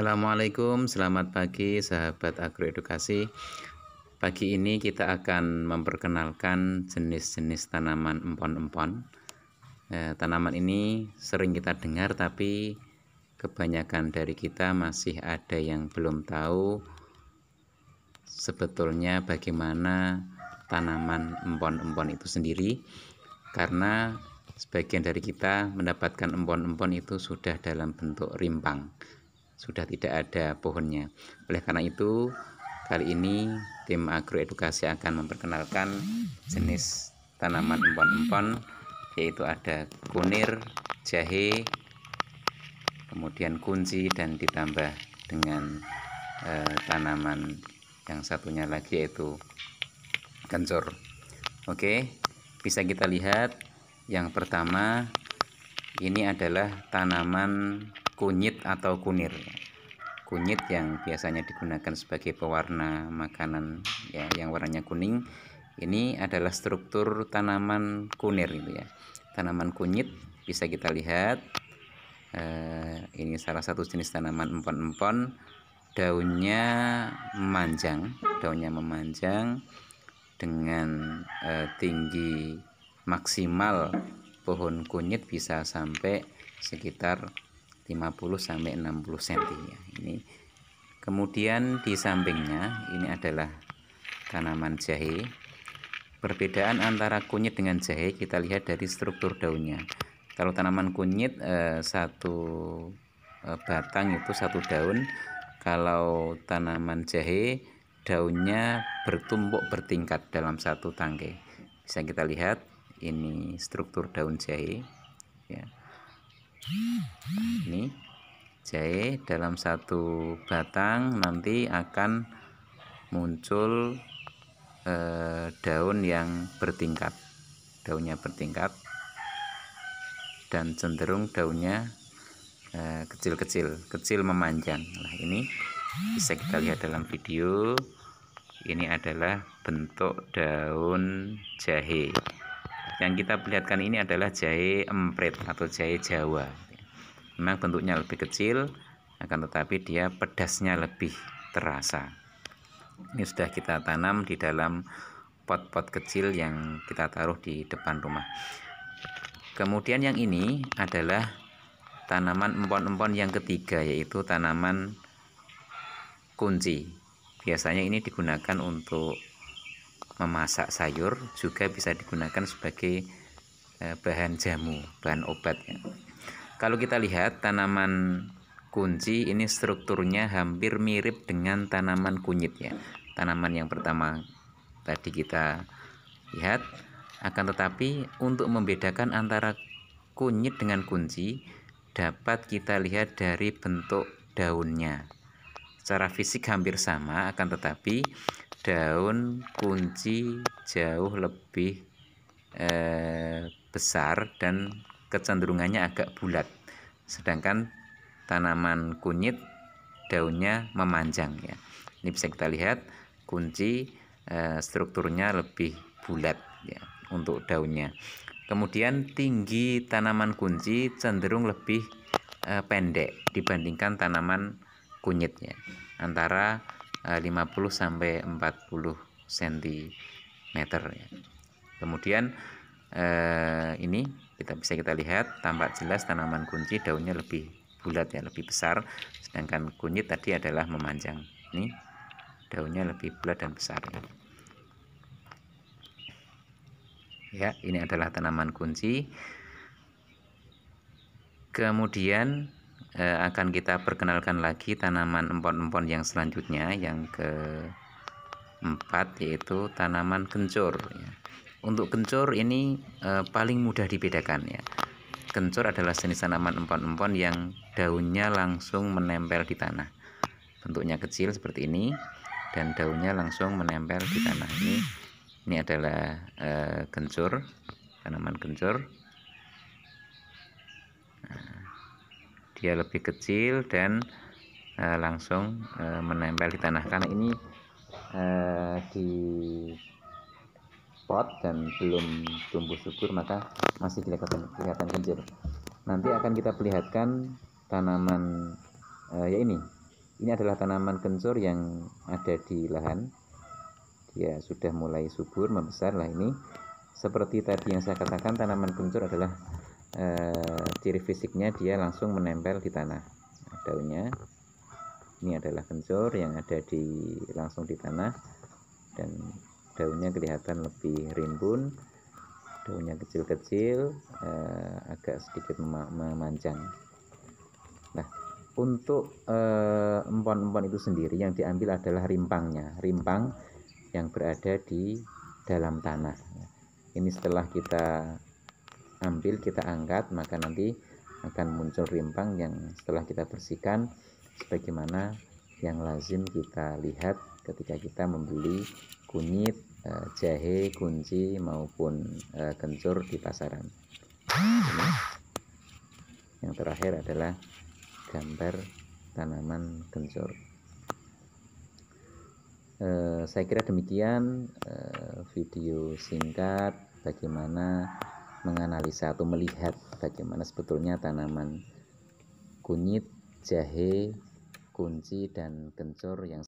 Assalamualaikum, selamat pagi sahabat agroedukasi. Pagi ini kita akan memperkenalkan jenis-jenis tanaman empon-empon. Tanaman ini sering kita dengar, tapi kebanyakan dari kita masih ada yang belum tahu sebetulnya bagaimana tanaman empon-empon itu sendiri, karena sebagian dari kita mendapatkan empon-empon itu sudah dalam bentuk rimpang, sudah tidak ada pohonnya. Oleh karena itu, kali ini tim agroedukasi akan memperkenalkan jenis tanaman empon-empon, yaitu ada kunir, jahe, kemudian kunci, dan ditambah dengan tanaman yang satunya lagi yaitu kencur. Oke, bisa kita lihat yang pertama ini adalah tanaman kunyit atau kunir. Kunyit yang biasanya digunakan sebagai pewarna makanan ya, yang warnanya kuning. Ini adalah struktur tanaman kunir gitu ya. Tanaman kunyit bisa kita lihat. Ini salah satu jenis tanaman empon-empon. Daunnya memanjang dengan tinggi maksimal pohon kunyit bisa sampai sekitar 50-60 cm ya. Ini kemudian di sampingnya ini adalah tanaman jahe. Perbedaan antara kunyit dengan jahe kita lihat dari struktur daunnya. Kalau tanaman kunyit satu batang itu satu daun. Kalau tanaman jahe daunnya bertumpuk bertingkat dalam satu tangkai. Bisa kita lihat ini struktur daun jahe ya. Ini jahe dalam satu batang nanti akan muncul daun yang bertingkat. Daunnya bertingkat dan cenderung daunnya kecil memanjang. Nah, ini bisa kita lihat dalam video. Ini adalah bentuk daun jahe. Yang kita perlihatkan ini adalah jahe emprit atau jahe Jawa. Memang bentuknya lebih kecil, akan tetapi dia pedasnya lebih terasa. Ini sudah kita tanam di dalam pot-pot kecil yang kita taruh di depan rumah. Kemudian yang ini adalah tanaman empon-empon yang ketiga, yaitu tanaman kunci. Biasanya ini digunakan untuk memasak sayur, juga bisa digunakan sebagai bahan jamu, bahan obat ya. Kalau kita lihat tanaman kunci ini strukturnya hampir mirip dengan tanaman kunyit ya. Tanaman yang pertama tadi kita lihat, akan tetapi untuk membedakan antara kunyit dengan kunci dapat kita lihat dari bentuk daunnya. Secara fisik hampir sama, akan tetapi daun kunci jauh lebih besar dan kecenderungannya agak bulat. Sedangkan tanaman kunyit daunnya memanjang ya. Ini bisa kita lihat kunci strukturnya lebih bulat ya untuk daunnya. Kemudian tinggi tanaman kunci cenderung lebih pendek dibandingkan tanaman kunyit ya, antara 50-40 cm ya. Kemudian ini bisa kita lihat tampak jelas tanaman kunci daunnya lebih bulat ya, lebih besar, sedangkan kunyit tadi adalah memanjang. Ini daunnya lebih bulat dan besar ya. Ini adalah tanaman kunci. Kemudian akan kita perkenalkan lagi tanaman empon-empon yang selanjutnya, yang keempat, yaitu tanaman kencur ya. Untuk kencur ini paling mudah dibedakan ya. Kencur adalah jenis tanaman empon-empon yang daunnya langsung menempel di tanah. Bentuknya kecil seperti ini dan daunnya langsung menempel di tanah. Ini adalah kencur, tanaman kencur. Dia lebih kecil dan langsung menempel di tanah. Karena ini di pot dan belum tumbuh subur, maka masih kelihatan kencur. Nanti akan kita perlihatkan tanaman ya ini Ini adalah tanaman kencur yang ada di lahan. Dia sudah mulai subur, membesar lah ini. Seperti tadi yang saya katakan, tanaman kencur adalah ciri fisiknya dia langsung menempel di tanah. Nah, daunnya ini adalah kencur yang ada langsung di tanah, dan daunnya kelihatan lebih rimbun, daunnya kecil-kecil, agak sedikit memanjang. Nah, untuk empon-empon itu sendiri yang diambil adalah rimpangnya, rimpang yang berada di dalam tanah. Ini setelah kita ambil, kita angkat, maka nanti akan muncul rimpang yang setelah kita bersihkan, sebagaimana yang lazim kita lihat ketika kita membeli kunyit, jahe, kunci maupun kencur di pasaran. Ini yang terakhir adalah gambar tanaman kencur. Saya kira demikian video singkat bagaimana menganalisa atau melihat bagaimana sebetulnya tanaman kunyit, jahe, kunci, dan kencur yang